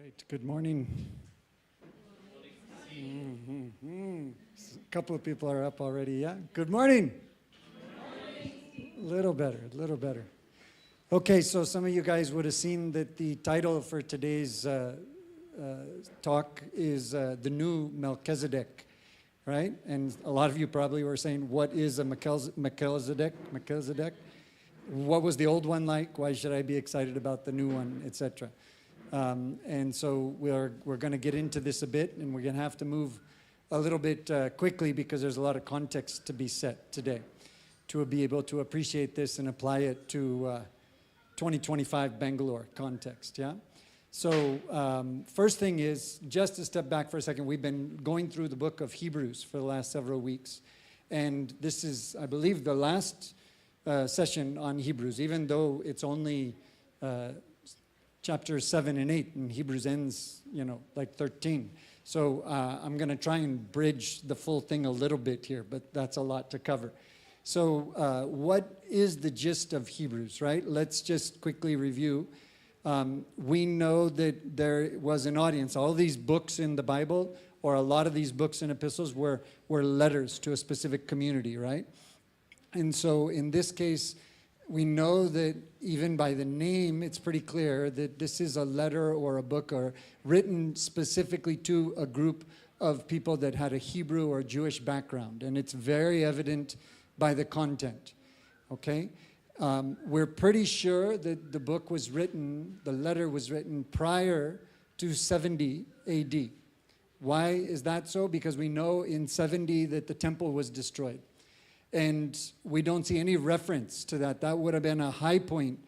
right. Good morning. A couple of people are up already, yeah? Good morning. A little better. Okay, so some of you guys would have seen that the title for today's talk is The New Melchizedek, right? And a lot of you probably were saying, what is a Melchizedek? What was the old one like? Why should I be excited about the new one, etc.? And so we're going to get into this a bit, and we're going to have to move a little bit quickly because there's a lot of context to be set today to be able to appreciate this and apply it to 2025 Bangalore context, yeah? So first thing is, just to step back for a second, we've been going through the book of Hebrews for the last several weeks. And this is, I believe, the last session on Hebrews, even though it's only chapters 7 and 8, and Hebrews ends, like 13. So I'm going to try and bridge the full thing a little bit here, but that's a lot to cover. So what is the gist of Hebrews, right? Let's just quickly review. We know that there was an audience. All these books in the Bible, or a lot of these books and epistles, were letters to a specific community, right? And so in this case, we know that even by the name, it's pretty clear that this is a letter or a book or written specifically to a group of people that had a Hebrew or Jewish background. And it's very evident by the content, okay? We're pretty sure that the book was written, the letter was written prior to 70 AD. Why is that so? Because we know in 70 that the temple was destroyed. And we don't see any reference to that. That would have been a high point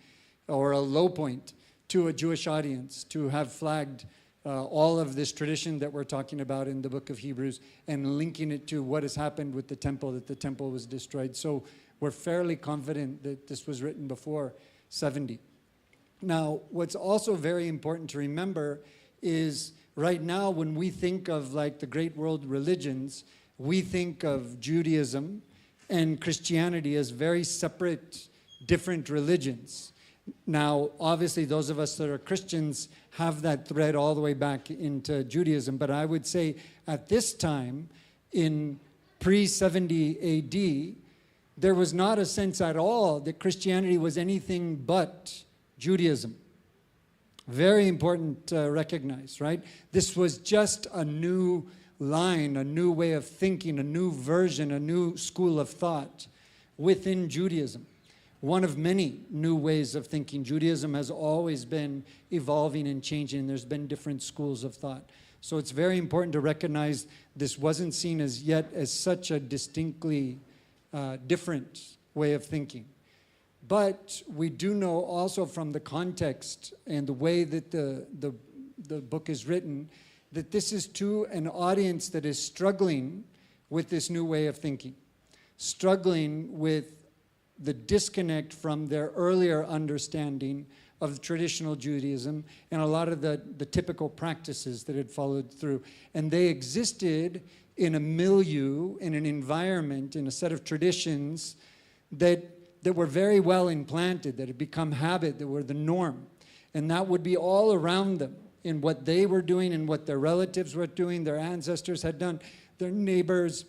or a low point to a Jewish audience to have flagged all of this tradition that we're talking about in the book of Hebrews and linking it to what has happened with the temple, that the temple was destroyed. So we're fairly confident that this was written before 70. Now, what's also very important to remember is right now when we think of like the great world religions, we think of Judaism and Christianity as very separate, different religions. Now, obviously, those of us that are Christians have that thread all the way back into Judaism, but I would say at this time, in pre-70 AD, there was not a sense at all that Christianity was anything but Judaism. Very important to recognize, right? This was just a new line, a new way of thinking, a new version, a new school of thought within Judaism. One of many new ways of thinking. Judaism has always been evolving and changing. There's been different schools of thought. So it's very important to recognize this wasn't seen as yet as such a distinctly different way of thinking. But we do know also from the context and the way that the book is written that this is to an audience that is struggling with this new way of thinking, struggling with the disconnect from their earlier understanding of traditional Judaism and a lot of the typical practices that had followed through. And they existed in a milieu, in an environment, in a set of traditions that were very well implanted, that had become habit, that were the norm. And that would be all around them in what they were doing and what their relatives were doing, their ancestors had done, their neighbors.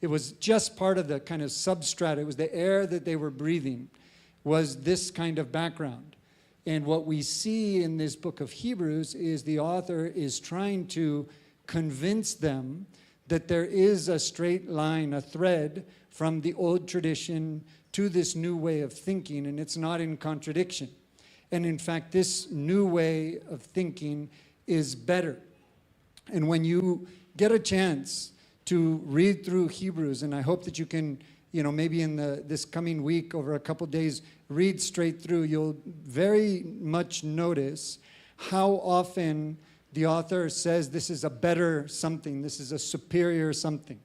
It was just part of the kind of substrate. It was the air that they were breathing, was this kind of background. And what we see in this book of Hebrews is the author is trying to convince them that there is a straight line, a thread from the old tradition to this new way of thinking, and it's not in contradiction. And in fact, this new way of thinking is better. And when you get a chance to read through Hebrews, and I hope that you can, maybe in this coming week, over a couple days, read straight through, you'll very much notice how often the author says this is a better something, this is a superior something,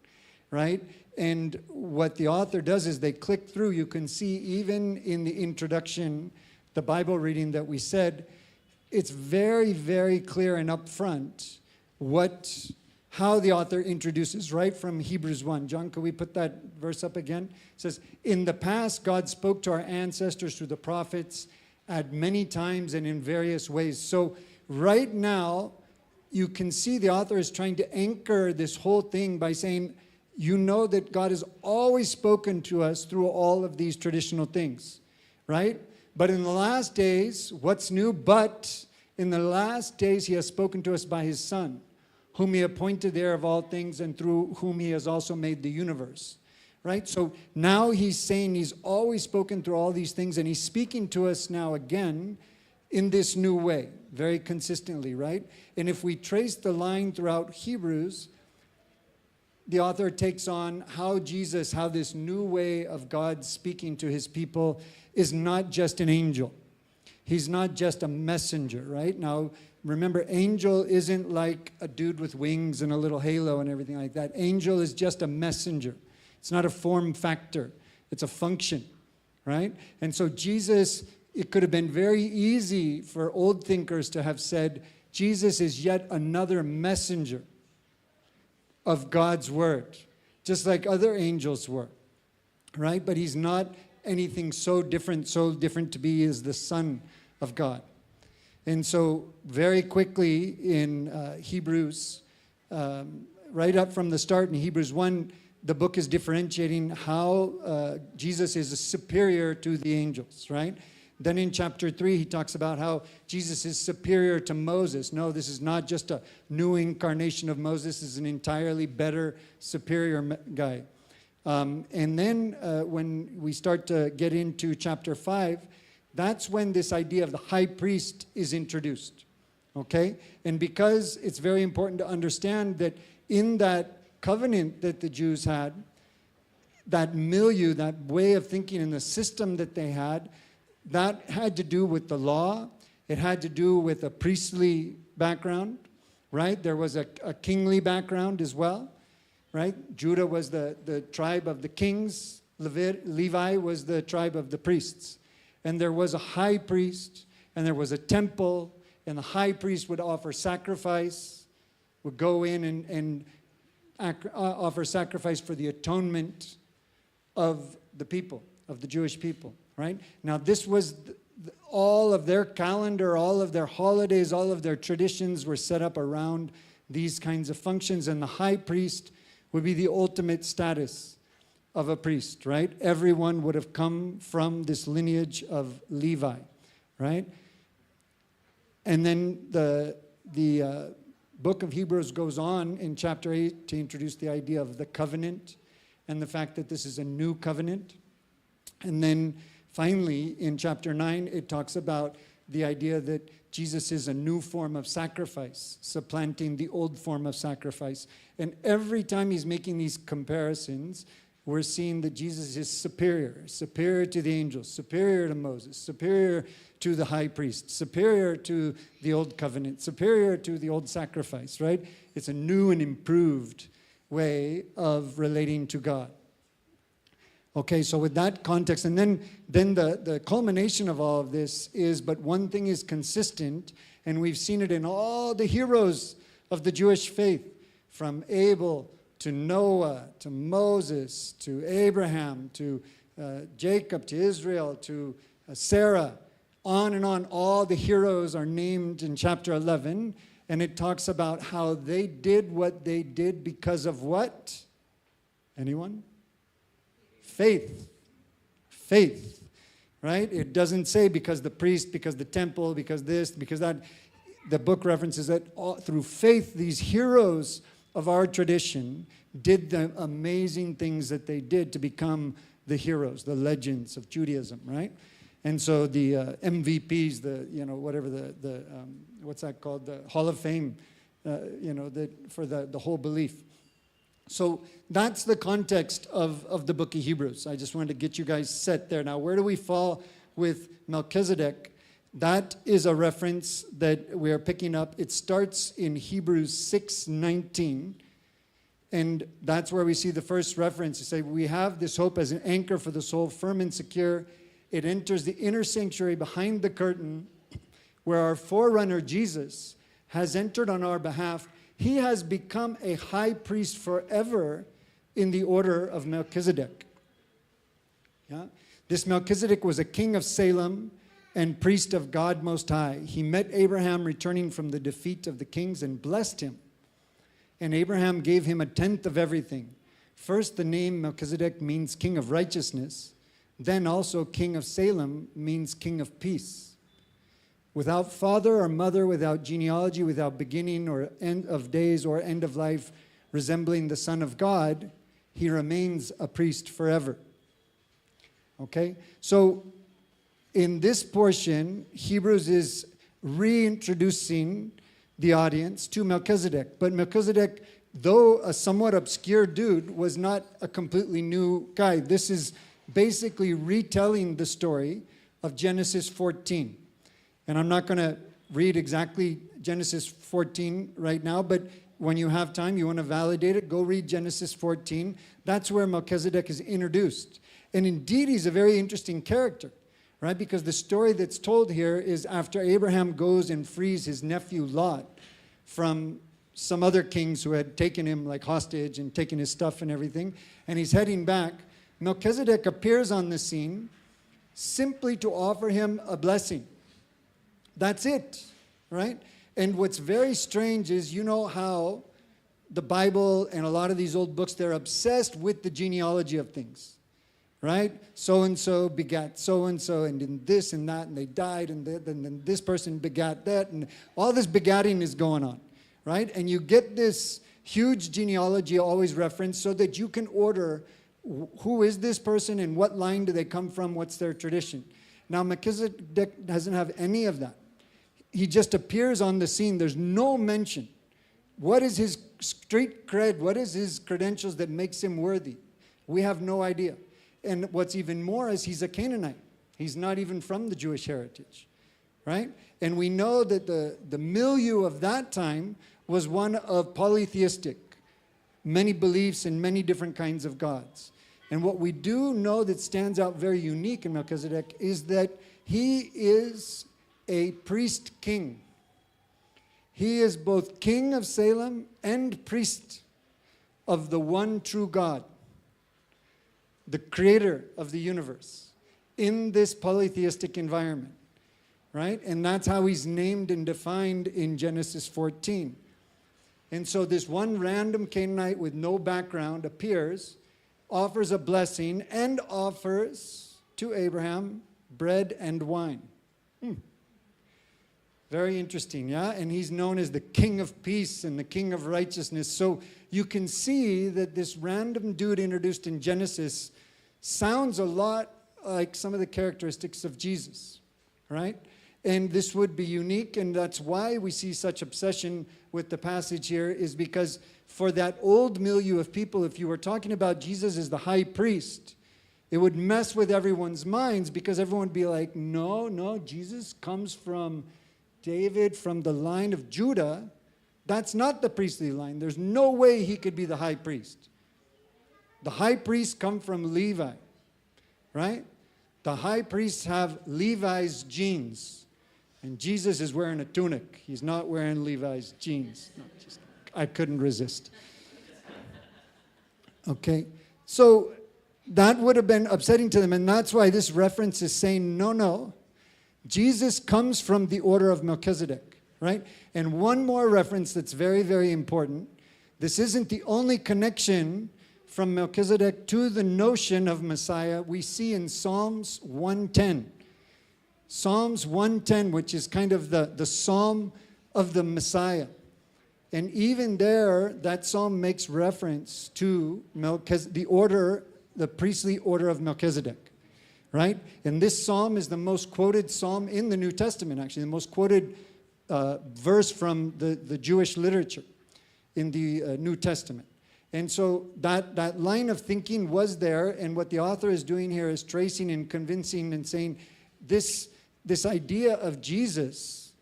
right? And what the author does is they click through. You can see even in the introduction, the Bible reading that we said, it's very, very clear and upfront how the author introduces right from Hebrews 1. John, could we put that verse up again? It says, in the past, God spoke to our ancestors through the prophets at many times and in various ways. So right now, you can see the author is trying to anchor this whole thing by saying, you know that God has always spoken to us through all of these traditional things, right? But in the last days, what's new? But in the last days, he has spoken to us by his Son, whom he appointed heir of all things, and through whom he has also made the universe, right? So now he's saying he's always spoken through all these things, and he's speaking to us now again in this new way, very consistently, right? And if we trace the line throughout Hebrews, the author takes on how this new way of God speaking to his people is not just an angel. He's not just a messenger, right? Now, remember, angel isn't like a dude with wings and a little halo and everything like that. Angel is just a messenger. It's not a form factor. It's a function, right? And so Jesus, it could have been very easy for old thinkers to have said, Jesus is yet another messenger of God's word, just like other angels were, right? But he's not anything so different to be as the Son of God. And so very quickly in Hebrews, right up from the start in Hebrews 1, the book is differentiating how Jesus is superior to the angels, right? Then in chapter 3, he talks about how Jesus is superior to Moses. No, this is not just a new incarnation of Moses. This is an entirely better, superior guy. And then when we start to get into chapter 5, that's when this idea of the high priest is introduced, okay? And because it's very important to understand that in that covenant that the Jews had, that milieu, that way of thinking and the system that they had, that had to do with the law. It had to do with a priestly background, right? There was a kingly background as well, right? Judah was the tribe of the kings. Levi was the tribe of the priests. And there was a high priest, and there was a temple, and the high priest would offer sacrifice, would go in and offer sacrifice for the atonement of the people, of the Jewish people. Right? Now, this was all of their calendar, all of their holidays, all of their traditions were set up around these kinds of functions, and the high priest would be the ultimate status of a priest, right? Everyone would have come from this lineage of Levi, right? And then the book of Hebrews goes on in chapter 8 to introduce the idea of the covenant and the fact that this is a new covenant. And then finally, in chapter 9, it talks about the idea that Jesus is a new form of sacrifice, supplanting the old form of sacrifice. And every time he's making these comparisons, we're seeing that Jesus is superior to the angels, superior to Moses, superior to the high priest, superior to the old covenant, superior to the old sacrifice, right? It's a new and improved way of relating to God. Okay, so with that context, and then the culmination of all of this is, but one thing is consistent, and we've seen it in all the heroes of the Jewish faith, from Abel to Noah, to Moses, to Abraham, to Jacob, to Israel, to Sarah, on and on. All the heroes are named in chapter 11, and it talks about how they did what they did because of what? Anyone? Faith, right? It doesn't say because the priest, because the temple, because this, because that. The book references that through faith, these heroes of our tradition did the amazing things that they did to become the heroes, the legends of Judaism, right? And so the MVPs, what's that called? The Hall of Fame, for the whole belief. So that's the context of the book of Hebrews. I just wanted to get you guys set there. Now, where do we fall with Melchizedek? That is a reference that we are picking up. It starts in Hebrews 6:19, and that's where we see the first reference. You say, we have this hope as an anchor for the soul, firm and secure. It enters the inner sanctuary behind the curtain, where our forerunner, Jesus, has entered on our behalf. He has become a high priest forever in the order of Melchizedek. Yeah? This Melchizedek was a king of Salem, and priest of God Most High. He met Abraham returning from the defeat of the kings and blessed him. And Abraham gave him a tenth of everything. First, the name Melchizedek means king of righteousness. Then also king of Salem means king of peace. Without father or mother, without genealogy, without beginning or end of days or end of life, resembling the Son of God, he remains a priest forever. Okay? So, in this portion, Hebrews is reintroducing the audience to Melchizedek. But Melchizedek, though a somewhat obscure dude, was not a completely new guy. This is basically retelling the story of Genesis 14. And I'm not going to read exactly Genesis 14 right now, but when you have time, you want to validate it, go read Genesis 14. That's where Melchizedek is introduced. And indeed, he's a very interesting character, right? Because the story that's told here is after Abraham goes and frees his nephew Lot from some other kings who had taken him like hostage and taken his stuff and everything, and he's heading back, Melchizedek appears on the scene simply to offer him a blessing. That's it, right? And what's very strange is, you know how the Bible and a lot of these old books, they're obsessed with the genealogy of things, right? So-and-so begat so-and-so, and then this and that, and they died, and then this person begat that, and all this begatting is going on, right? And you get this huge genealogy always referenced so that you can order who is this person and what line do they come from, what's their tradition. Now, Melchizedek doesn't have any of that. He just appears on the scene. There's no mention. What is his street cred? What is his credentials that makes him worthy? We have no idea. And what's even more is he's a Canaanite. He's not even from the Jewish heritage, right? And we know that the milieu of that time was one of polytheistic, many beliefs and many different kinds of gods. And what we do know that stands out very unique in Melchizedek is that he is a priest king. He is both king of Salem and priest of the one true God, the creator of the universe, in this polytheistic environment, right? And that's how he's named and defined in Genesis 14. And so this one random Canaanite with no background appears, offers a blessing, and offers to Abraham bread and wine. Very interesting, yeah? And he's known as the king of peace and the king of righteousness. So you can see that this random dude introduced in Genesis sounds a lot like some of the characteristics of Jesus, right? And this would be unique, and that's why we see such obsession with the passage here, is because for that old milieu of people, if you were talking about Jesus as the high priest, it would mess with everyone's minds because everyone would be like, no, Jesus comes from David, from the line of Judah. That's not the priestly line. There's no way he could be the high priest. The high priests come from Levi, right? The high priests have Levi's genes. And Jesus is wearing a tunic. He's not wearing Levi's jeans. No, I couldn't resist. Okay, so that would have been upsetting to them, and that's why this reference is saying, no, Jesus comes from the order of Melchizedek, right? And one more reference that's very, very important. This isn't the only connection from Melchizedek to the notion of Messiah we see in Psalms 110. Psalms 110, which is kind of the psalm of the Messiah. And even there, that psalm makes reference to the priestly order of Melchizedek, right? And this psalm is the most quoted psalm in the New Testament, actually, the most quoted verse from the Jewish literature in the New Testament. And so that line of thinking was there, and what the author is doing here is tracing and convincing and saying this idea of Jesus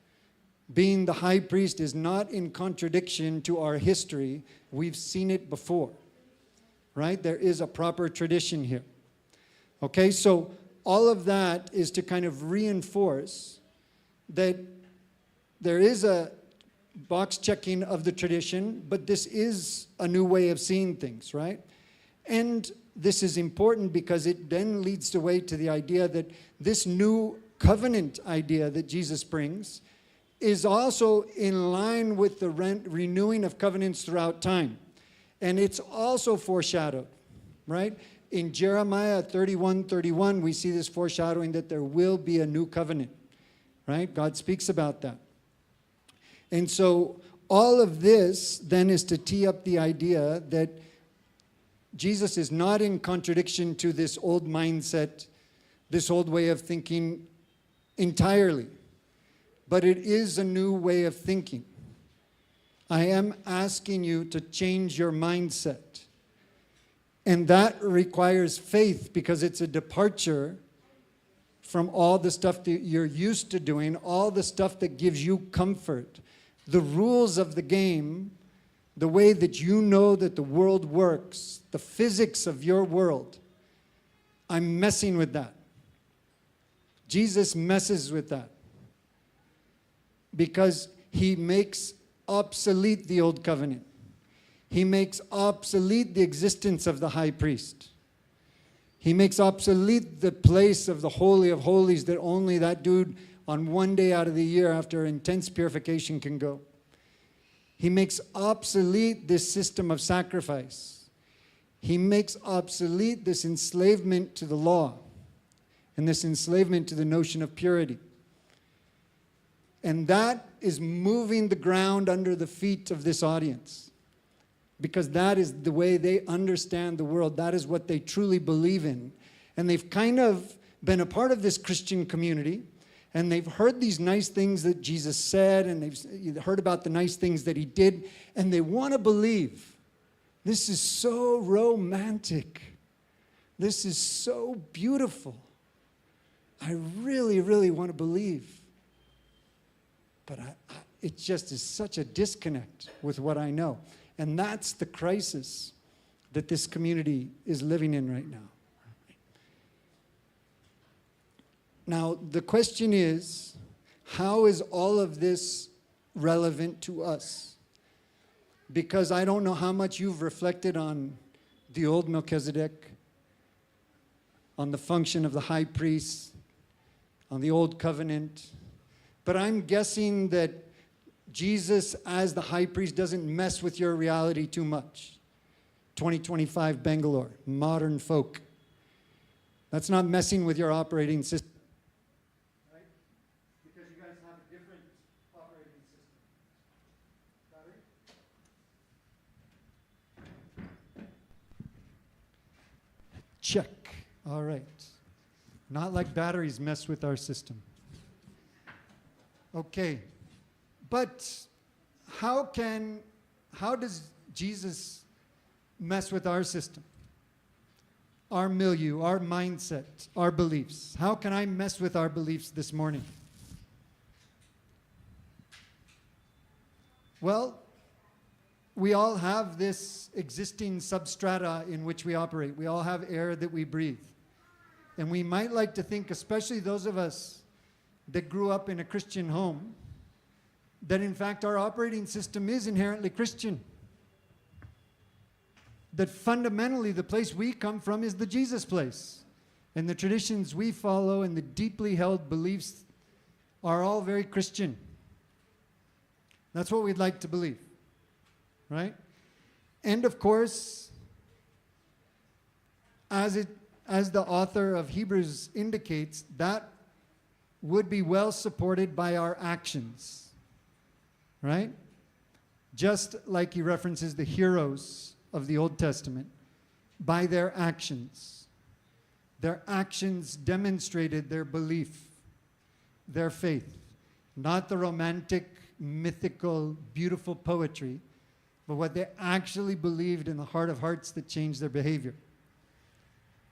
being the high priest is not in contradiction to our history. We've seen it before, right? There is a proper tradition here. Okay, so all of that is to kind of reinforce that there is a box checking of the tradition, but this is a new way of seeing things, right? And this is important because it then leads the way to the idea that this new covenant idea that Jesus brings is also in line with the renewing of covenants throughout time. And it's also foreshadowed, right? In Jeremiah 31:31, we see this foreshadowing that there will be a new covenant, right? God speaks about that. And so all of this then is to tee up the idea that Jesus is not in contradiction to this old mindset, this old way of thinking entirely, but it is a new way of thinking. I am asking you to change your mindset. And that requires faith because it's a departure from all the stuff that you're used to doing, all the stuff that gives you comfort. The rules of the game, the way that you know that the world works, the physics of your world, I'm messing with that. Jesus messes with that because he makes obsolete the old covenant. He makes obsolete the existence of the high priest. He makes obsolete the place of the Holy of Holies that only that dude on one day out of the year after intense purification can go. He makes obsolete this system of sacrifice. He makes obsolete this enslavement to the law and this enslavement to the notion of purity. And that is moving the ground under the feet of this audience. Because that is the way they understand the world. That is what they truly believe in. And they've kind of been a part of this Christian community. And they've heard these nice things that Jesus said. And they've heard about the nice things that he did. And they want to believe. This is so romantic. This is so beautiful. I really, really want to believe. But it just is such a disconnect with what I know. And that's the crisis that this community is living in right now. Now, the question is, how is all of this relevant to us? Because I don't know how much you've reflected on the old Melchizedek, on the function of the high priest, on the old covenant. But I'm guessing that Jesus as the high priest doesn't mess with your reality too much. 2025 Bangalore, modern folk. That's not messing with your operating system. Right? Because you guys have a different operating system. Battery? Check. All right. Not like batteries mess with our system. Okay. But how does Jesus mess with our system, our milieu, our mindset, our beliefs? How can I mess with our beliefs this morning? Well, we all have this existing substrata in which we operate. We all have air that we breathe. And we might like to think, especially those of us that grew up in a Christian home, that in fact our operating system is inherently Christian. That fundamentally the place we come from is the Jesus place. And the traditions we follow and the deeply held beliefs are all very Christian. That's what we'd like to believe, right? And of course, as the author of Hebrews indicates, that would be well supported by our actions. Right? Just like he references the heroes of the Old Testament, by their actions. Their actions demonstrated their belief, their faith. Not the romantic, mythical, beautiful poetry, but what they actually believed in the heart of hearts that changed their behavior.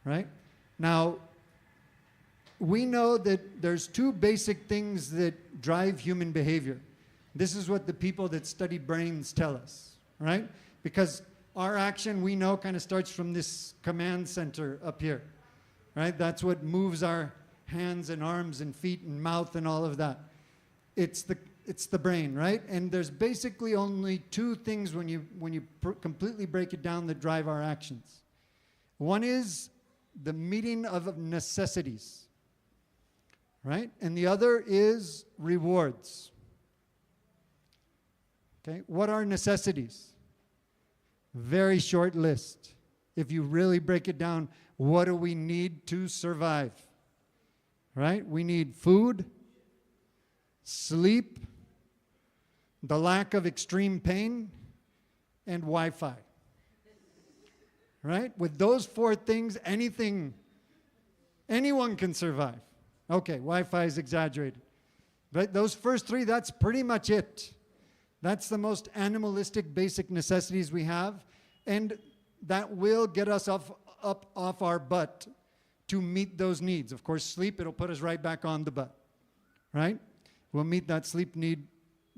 Right? Now, we know that there's two basic things that drive human behavior. This is what the people that study brains tell us, right? Because our action, we know, kind of starts from this command center up here, right? That's what moves our hands and arms and feet and mouth and all of that. It's the brain, right? And there's basically only two things when you completely break it down that drive our actions. One is the meeting of necessities, right? And the other is rewards. Okay, what are necessities? Very short list. If you really break it down, what do we need to survive? Right? We need food, sleep, the lack of extreme pain, and Wi-Fi. Right? With those four things, anyone can survive. Okay, Wi-Fi is exaggerated. But those first three, that's pretty much it. That's the most animalistic basic necessities we have. And that will get us up off our butt to meet those needs. Of course, sleep, it'll put us right back on the butt. Right? We'll meet that sleep need.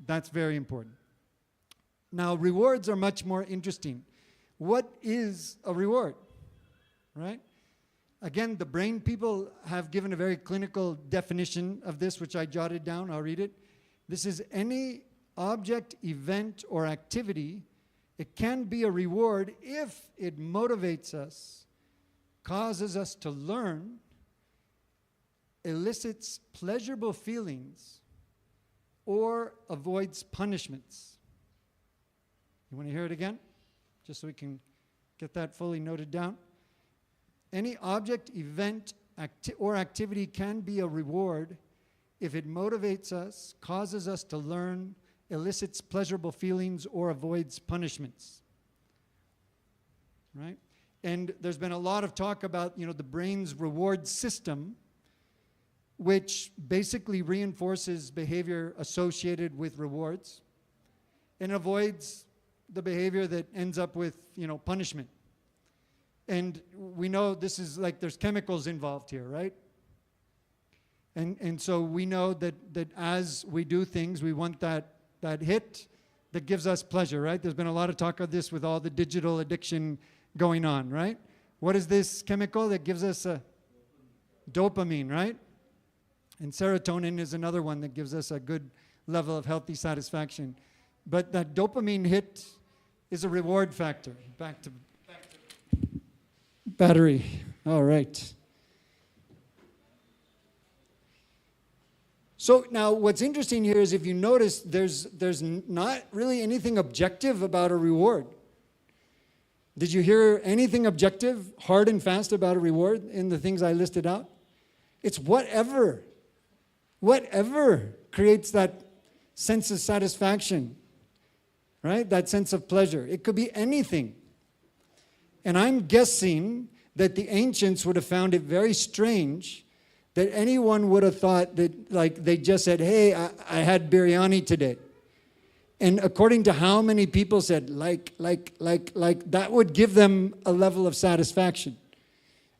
That's very important. Now, rewards are much more interesting. What is a reward? Right? Again, the brain people have given a very clinical definition of this, which I jotted down. I'll read it. This is any object, event, or activity. It can be a reward if it motivates us, causes us to learn, elicits pleasurable feelings, or avoids punishments. You want to hear it again? Just so we can get that fully noted down. Any object, event, or activity can be a reward if it motivates us, causes us to learn, elicits pleasurable feelings, or avoids punishments. Right? And there's been a lot of talk about, the brain's reward system, which basically reinforces behavior associated with rewards and avoids the behavior that ends up with, punishment. And we know this is like there's chemicals involved here, right? And so we know that as we do things, we want that hit that gives us pleasure, right? There's been a lot of talk of this with all the digital addiction going on, right? What is this chemical that gives us a dopamine, right? And serotonin is another one that gives us a good level of healthy satisfaction. But that dopamine hit is a reward factor. Back to battery. All right. So now what's interesting here is if you notice there's not really anything objective about a reward. Did you hear anything objective, hard and fast about a reward in the things I listed out? It's whatever creates that sense of satisfaction, right? That sense of pleasure. It could be anything. And I'm guessing that the ancients would have found it very strange that anyone would have thought that, like, they just said, hey, I had biryani today. And according to how many people said, like, that would give them a level of satisfaction.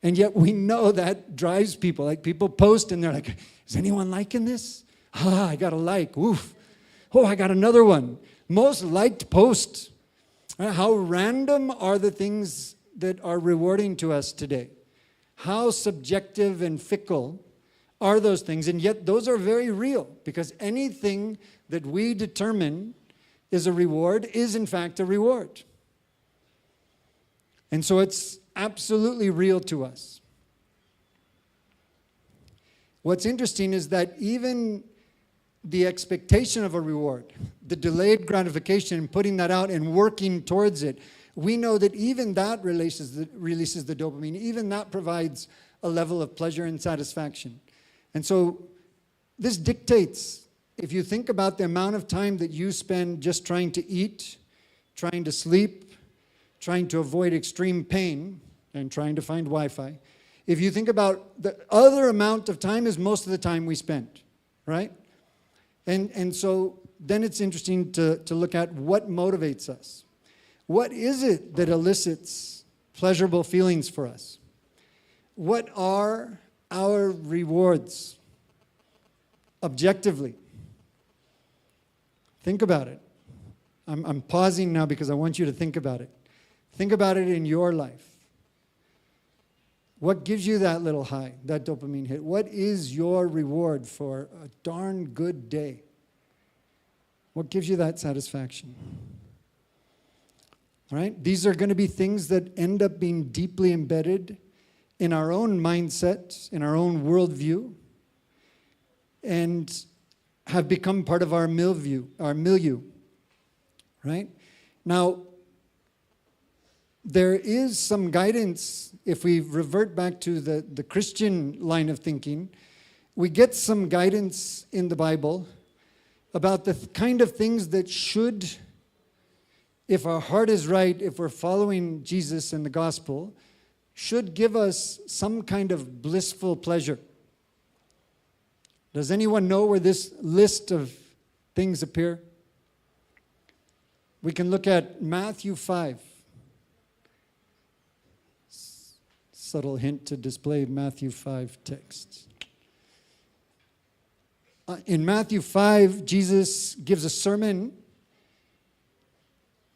And yet we know that drives people. Like, people post and they're like, is anyone liking this? I got a like. Oof. Oh, I got another one. Most liked post. How random are the things that are rewarding to us today? How subjective and fickle are those things? And yet those are very real, because anything that we determine is a reward is in fact a reward. And so it's absolutely real to us. What's interesting is that even the expectation of a reward, the delayed gratification, and putting that out and working towards it, we know that even that releases the dopamine. Even that provides a level of pleasure and satisfaction. And so this dictates, if you think about the amount of time that you spend just trying to eat, trying to sleep, trying to avoid extreme pain, and trying to find Wi-Fi, if you think about the other amount of time is most of the time we spend, right? And so then it's interesting to look at what motivates us. What is it that elicits pleasurable feelings for us? What are our rewards objectively? Think about it. I'm pausing now because I want you to think about it. Think about it in your life. What gives you that little high, that dopamine hit? What is your reward for a darn good day? What gives you that satisfaction? All right? These are going to be things that end up being deeply embedded in our own mindset, in our own worldview. and have become part of our milieu, right? Now, there is some guidance, if we revert back to the Christian line of thinking, we get some guidance in the Bible about the kind of things that should, if our heart is right, if we're following Jesus and the gospel, should give us some kind of blissful pleasure. Does anyone know where this list of things appear? We can look at Matthew 5. Subtle hint to display Matthew 5 text. In Matthew 5, Jesus gives a sermon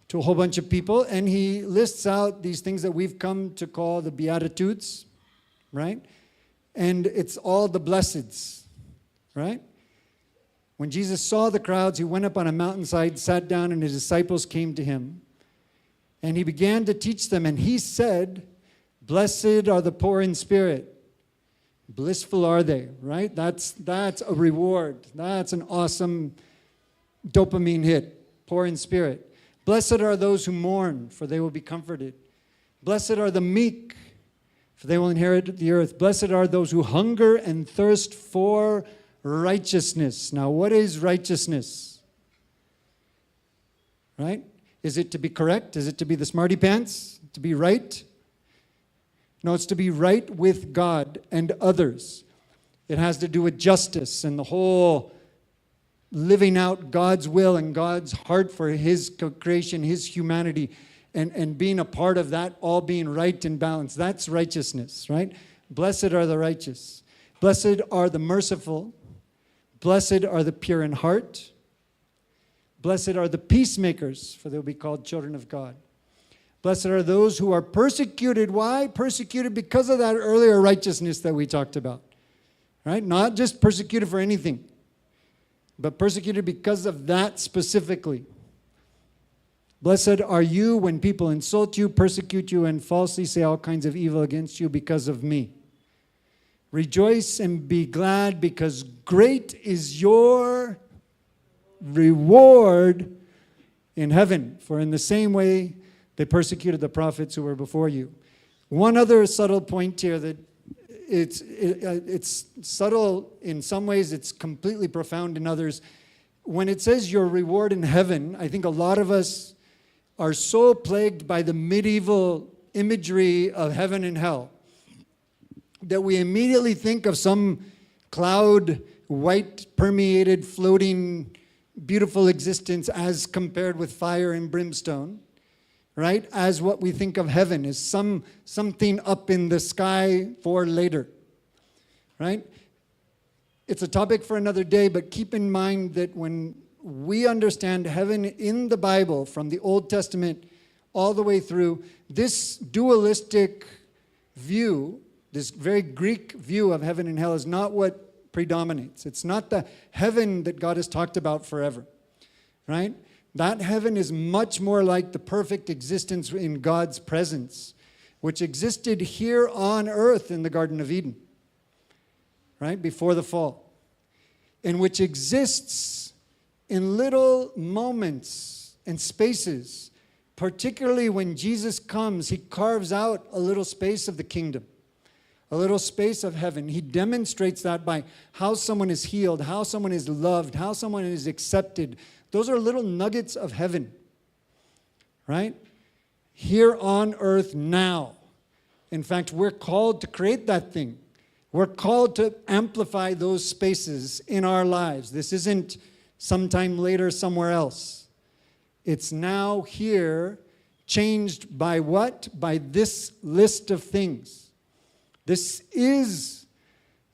to a whole bunch of people, and he lists out these things that we've come to call the Beatitudes, right? And it's all the blesseds, right? When Jesus saw the crowds, he went up on a mountainside, sat down, and his disciples came to him. And he began to teach them, and he said, "Blessed are the poor in spirit. Blissful are they," right? That's a reward. That's an awesome dopamine hit. Poor in spirit. "Blessed are those who mourn, for they will be comforted. Blessed are the meek, for they will inherit the earth. Blessed are those who hunger and thirst for righteousness." Now, what is righteousness? Right? Is it to be correct? Is it to be the smarty pants? To be right? No, it's to be right with God and others. It has to do with justice and the whole living out God's will and God's heart for his creation, his humanity, and being a part of that, all being right and balanced. That's righteousness, right? Blessed are the righteous. Blessed are the merciful. Blessed are the pure in heart. Blessed are the peacemakers, for they will be called children of God. Blessed are those who are persecuted. Why? Persecuted because of that earlier righteousness that we talked about. Right? Not just persecuted for anything, but persecuted because of that specifically. Blessed are you when people insult you, persecute you, and falsely say all kinds of evil against you because of me. Rejoice and be glad, because great is your reward in heaven. For in the same way they persecuted the prophets who were before you. One other subtle point here that it's subtle in some ways, it's completely profound in others. When it says your reward in heaven, I think a lot of us are so plagued by the medieval imagery of heaven and hell that we immediately think of some cloud, white, permeated, floating, beautiful existence as compared with fire and brimstone. Right? As what we think of heaven is something up in the sky for later. Right? It's a topic for another day, but keep in mind that when we understand heaven in the Bible, from the Old Testament all the way through, this dualistic view, this very Greek view of heaven and hell, is not what predominates. It's not the heaven that God has talked about forever. Right? That heaven is much more like the perfect existence in God's presence, which existed here on earth in the Garden of Eden, right, before the fall, and which exists in little moments and spaces. Particularly when Jesus comes, he carves out a little space of the kingdom, a little space of heaven. He demonstrates that by how someone is healed, how someone is loved, how someone is accepted. Those are little nuggets of heaven, right? Here on earth now. In fact, we're called to create that thing. We're called to amplify those spaces in our lives. This isn't sometime later somewhere else. It's now here, changed by what? By this list of things. This is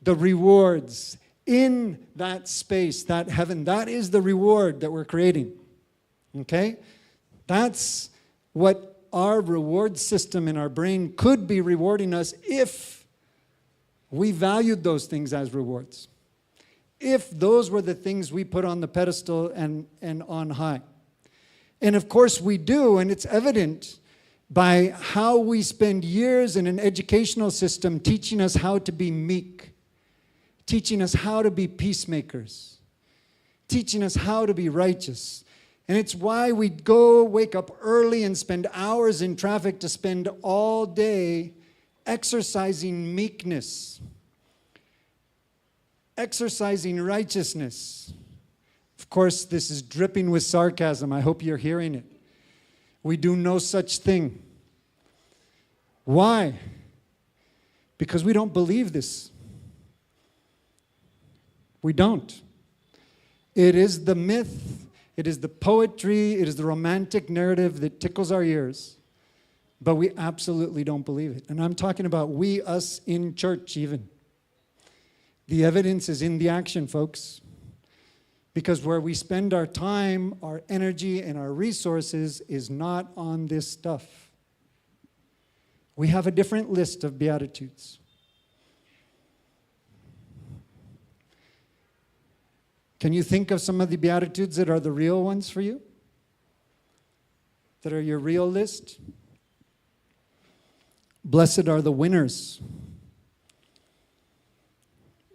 the rewards in that space, that heaven. That is the reward that we're creating. Okay? That's what our reward system in our brain could be rewarding us if we valued those things as rewards. If those were the things we put on the pedestal and on high. And of course we do, and it's evident by how we spend years in an educational system teaching us how to be meek, teaching us how to be peacemakers, teaching us how to be righteous. And it's why we wake up early and spend hours in traffic to spend all day exercising meekness, exercising righteousness. Of course, this is dripping with sarcasm. I hope you're hearing it. We do no such thing. Why? Because we don't believe this. We don't. It is the myth, it is the poetry, it is the romantic narrative that tickles our ears, but we absolutely don't believe it. And I'm talking about we, us in church even. The evidence is in the action, folks. Because where we spend our time, our energy, and our resources is not on this stuff. We have a different list of Beatitudes. Can you think of some of the Beatitudes that are the real ones for you? That are your real list? Blessed are the winners.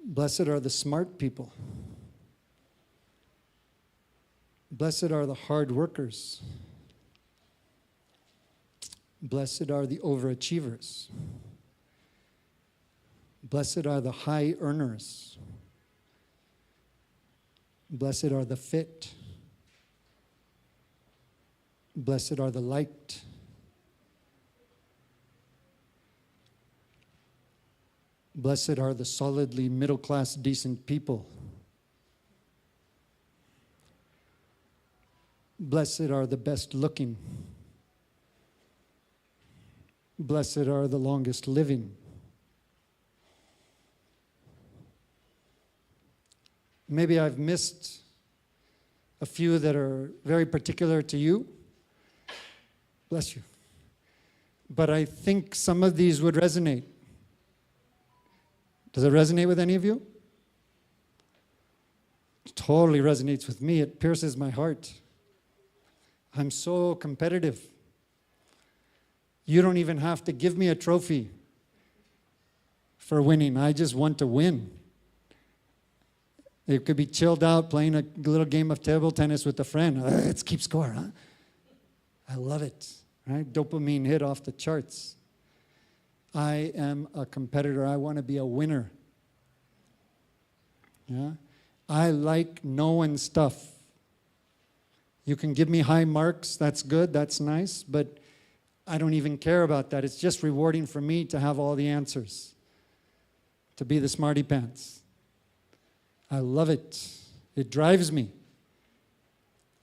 Blessed are the smart people. Blessed are the hard workers. Blessed are the overachievers. Blessed are the high earners. Blessed are the fit. Blessed are the liked. Blessed are the solidly middle-class, decent people. Blessed are the best looking. Blessed are the longest living. Maybe I've missed a few that are very particular to you. Bless you. But I think some of these would resonate. Does it resonate with any of you? It totally resonates with me. It pierces my heart. I'm so competitive. You don't even have to give me a trophy for winning. I just want to win. It could be chilled out, playing a little game of table tennis with a friend. Let's keep score, huh? I love it, right? Dopamine hit off the charts. I am a competitor. I want to be a winner. Yeah? I like knowing stuff. You can give me high marks, that's good, that's nice, but I don't even care about that. It's just rewarding for me to have all the answers, to be the smarty pants. I love it. It drives me.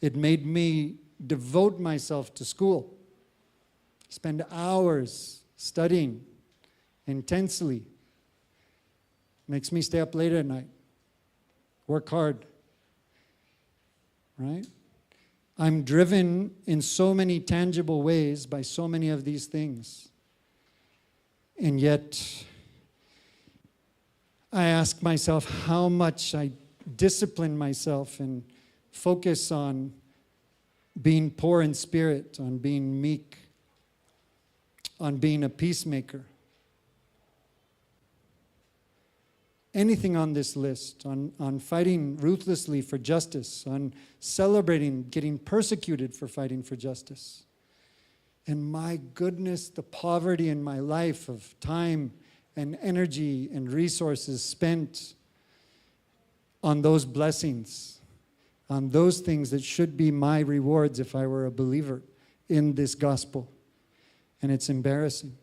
It made me devote myself to school, spend hours studying intensely. Makes me stay up late at night, work hard, right? I'm driven in so many tangible ways by so many of these things. And yet, I ask myself how much I discipline myself and focus on being poor in spirit, on being meek, on being a peacemaker. Anything on this list, on fighting ruthlessly for justice, on celebrating getting persecuted for fighting for justice. And my goodness, the poverty in my life of time and energy and resources spent on those blessings, on those things that should be my rewards if I were a believer in this gospel. And it's embarrassing.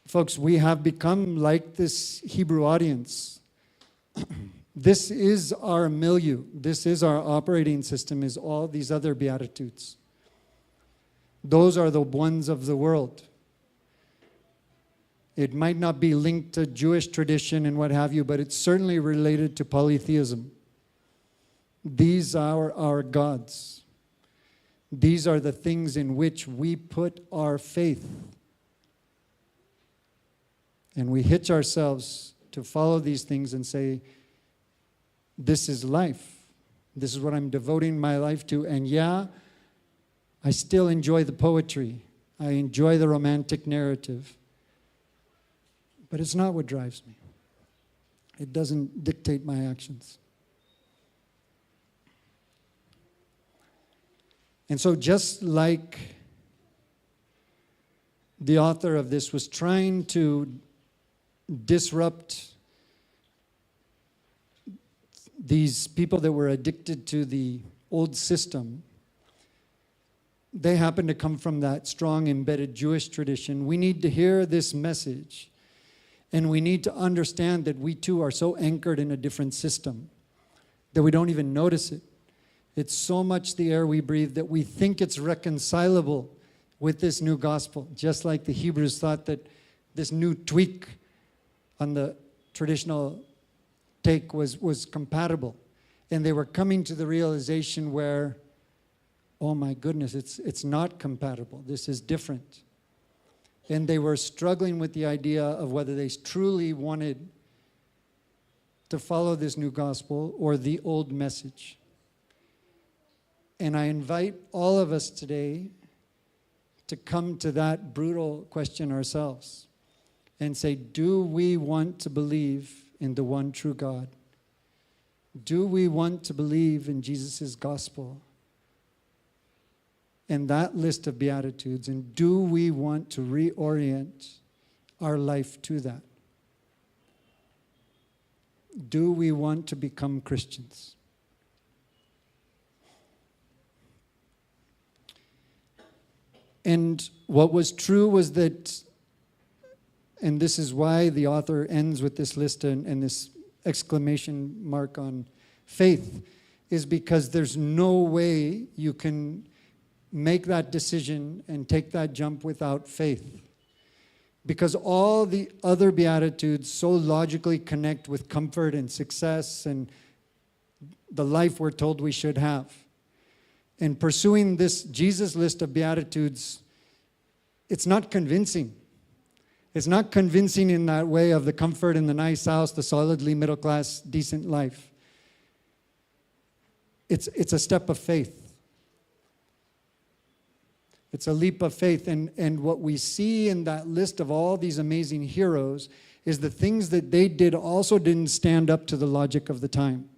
Folks, we have become like this Hebrew audience. This is our milieu. This is our operating system, is all these other Beatitudes. Those are the ones of the world. It might not be linked to Jewish tradition and what have you, but it's certainly related to polytheism. These are our gods. These are the things in which we put our faith. And we hitch ourselves to follow these things and say, this is life. This is what I'm devoting my life to. And yeah, I still enjoy the poetry. I enjoy the romantic narrative. But it's not what drives me. It doesn't dictate my actions. And so just like the author of this was trying to disrupt these people that were addicted to the old system, they happen to come from that strong embedded Jewish tradition. We need to hear this message, and we need to understand that we too are so anchored in a different system that we don't even notice it. It's so much the air we breathe that we think it's reconcilable with this new gospel, just like the Hebrews thought that this new tweak on the traditional take was compatible. And they were coming to the realization where, oh my goodness, it's not compatible. This is different. And they were struggling with the idea of whether they truly wanted to follow this new gospel or the old message. And I invite all of us today to come to that brutal question ourselves and say, do we want to believe in the one true God? Do we want to believe in Jesus' gospel and that list of Beatitudes? And do we want to reorient our life to that? Do we want to become Christians? And what was true was that, and this is why the author ends with this list and this exclamation mark on faith, is because there's no way you can make that decision and take that jump without faith. Because all the other Beatitudes so logically connect with comfort and success and the life we're told we should have. And pursuing this Jesus list of Beatitudes, it's not convincing. It's not convincing in that way of the comfort and the nice house, the solidly middle class, decent life. It's a step of faith. It's a leap of faith. And what we see in that list of all these amazing heroes is the things that they did also didn't stand up to the logic of the time.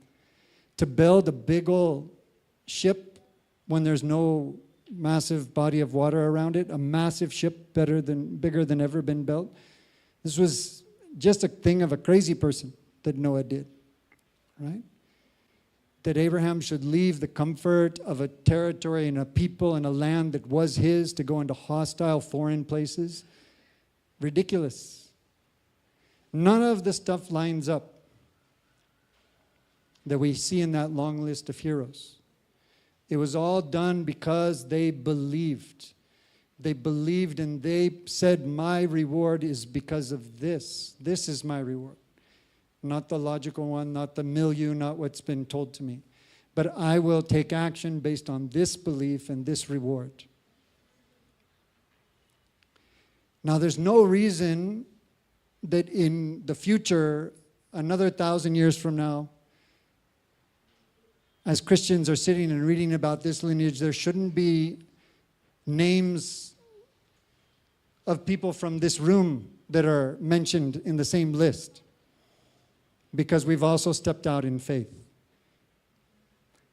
To build a big old ship when there's no massive body of water around it, a massive ship bigger than ever been built. This was just a thing of a crazy person that Noah did, right? That Abraham should leave the comfort of a territory and a people and a land that was his to go into hostile foreign places. Ridiculous. None of the stuff lines up that we see in that long list of heroes. It was all done because they believed. They believed and they said, my reward is because of this. This is my reward. Not the logical one, not the milieu, not what's been told to me. But I will take action based on this belief and this reward. Now, there's no reason that in the future, another 1,000 years from now, as Christians are sitting and reading about this lineage, there shouldn't be names of people from this room that are mentioned in the same list, because we've also stepped out in faith.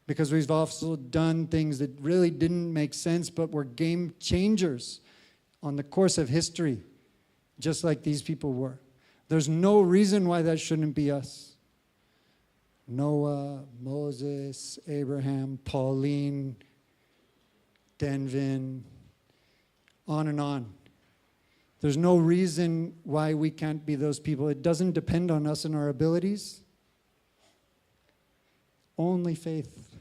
Because we've also done things that really didn't make sense, but were game changers on the course of history, just like these people were. There's no reason why that shouldn't be us. Noah, Moses, Abraham, Pauline, Denvin, on and on. There's no reason why we can't be those people. It doesn't depend on us and our abilities. Only faith.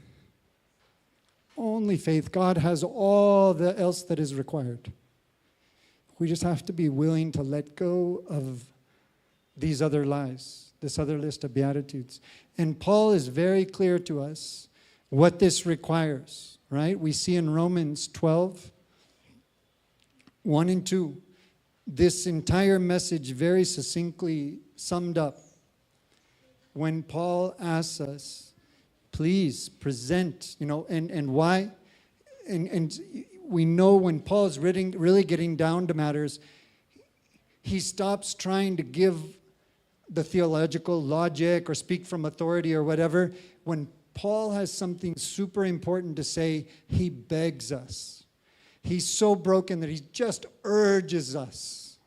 Only faith. God has all the else that is required. We just have to be willing to let go of these other lies, this other list of Beatitudes. And Paul is very clear to us what this requires, right? We see in Romans 12, 1 and 2, this entire message very succinctly summed up when Paul asks us, please present, and why? And we know when Paul's really getting down to matters, he stops trying to give the theological logic or speak from authority or whatever. When Paul has something super important to say, he begs us. He's so broken that he just urges us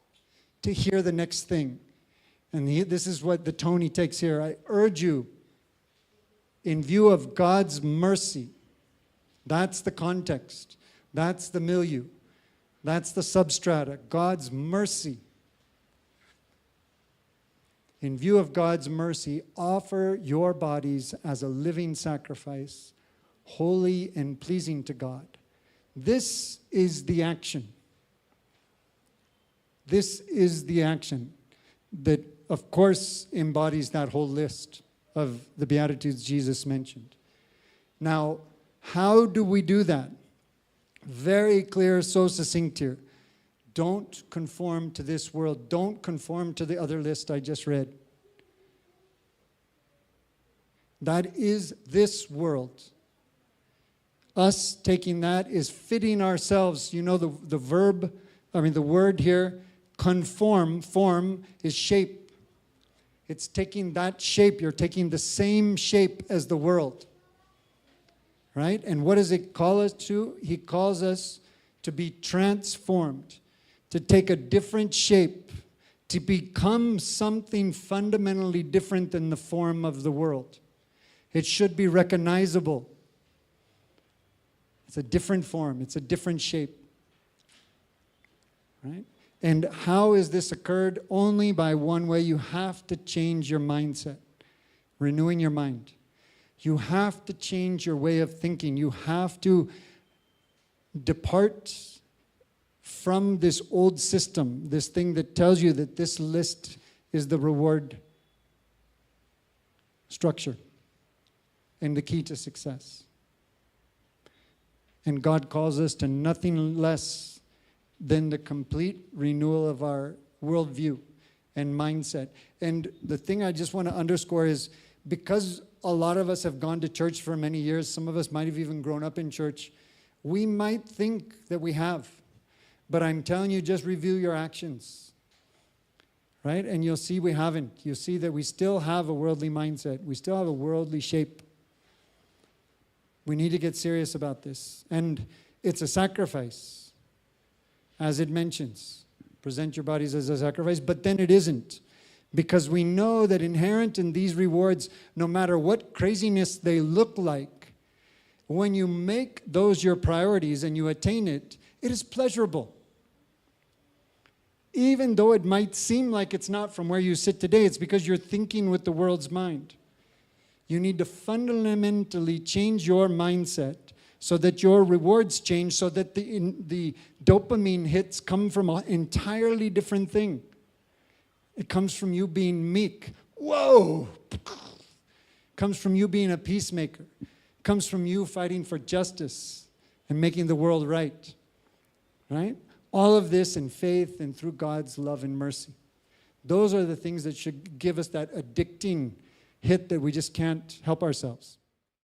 to hear the next thing. And this is what the tone he takes here. I urge you, in view of God's mercy, that's the context, that's the milieu, that's the substrata, God's mercy. In view of God's mercy, offer your bodies as a living sacrifice, holy and pleasing to God. This is the action. This is the action that, of course, embodies that whole list of the Beatitudes Jesus mentioned. Now, how do we do that? Very clear, so succinct here. Don't conform to this world. Don't conform to the other list I just read. That is this world. Us taking that is fitting ourselves. You know the word here, conform, form, is shape. It's taking that shape. You're taking the same shape as the world. Right? And what does it call us to? He calls us to be transformed, to take a different shape, to become something fundamentally different than the form of the world. It should be recognizable. It's a different form. It's a different shape. Right? And how has this occurred? Only by one way. You have to change your mindset. Renewing your mind. You have to change your way of thinking. You have to depart from this old system, this thing that tells you that this list is the reward structure and the key to success. And God calls us to nothing less than the complete renewal of our worldview and mindset. And the thing I just want to underscore is, because a lot of us have gone to church for many years, some of us might have even grown up in church, we might think that we have. But I'm telling you, just review your actions. Right? And you'll see we haven't. You'll see that we still have a worldly mindset. We still have a worldly shape. We need to get serious about this. And it's a sacrifice, as it mentions. Present your bodies as a sacrifice, but then it isn't. Because we know that inherent in these rewards, no matter what craziness they look like, when you make those your priorities and you attain it, it is pleasurable. Even though it might seem like it's not from where you sit today, it's because you're thinking with the world's mind. You need to fundamentally change your mindset so that your rewards change, so that the dopamine hits come from an entirely different thing. It comes from you being meek. Whoa! Comes from you being a peacemaker. Comes from you fighting for justice and making the world right. Right? All of this in faith and through God's love and mercy. Those are the things that should give us that addicting hit that we just can't help ourselves.